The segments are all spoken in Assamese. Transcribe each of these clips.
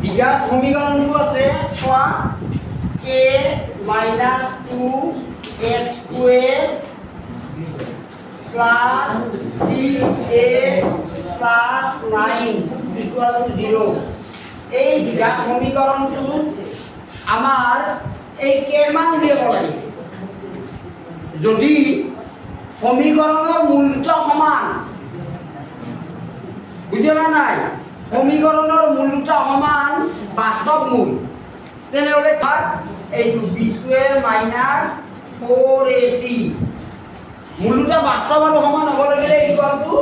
বিঘাত সমীকৰণটো আছে চোৱা a minus 2x square plus 6x plus 9 equal to 0 এই বিঘাত সমীকৰণটো আমাৰ এই কেৰ মান উলিয়াব লাগে যদি সমীকৰণৰ মূল দুটা সমান বুঝলা নাই সমীকৰণৰ মূল দুটা সমান বাস্তৱ মূল তেনেহ'লে তাত এইটো বি স্কুৱেৰ মাইনাছ 4ac মূল দুটা বাস্তৱ আৰু সমান হ'ব লাগিলে ইকুৱেল টু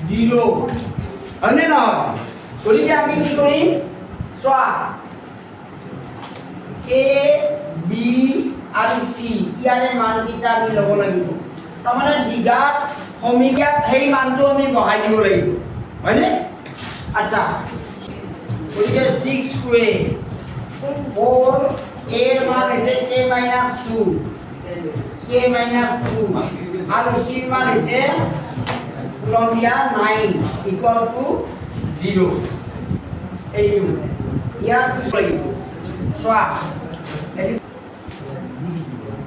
0 হয়নে নহয় গতিকে আমি কি কৰিম চোৱা a b আৰু c ইয়াৰে মানকেইটা আমি ল'ব লাগিব তাৰমানে বিঘাত সমীকৰণত সেই মানটো আমি বহাই দিব লাগিব হয়নে আচ্ছা গতিকে 6 স্কুৱেৰ 4 a এর মান হচ্ছে k minus 2 আর c এর মান হচ্ছে কুলম্বিয়া 9 equal to 0 এই ইয়ার লাগিব চোৱা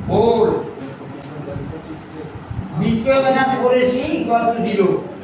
whole b square minus 4ac equal to 0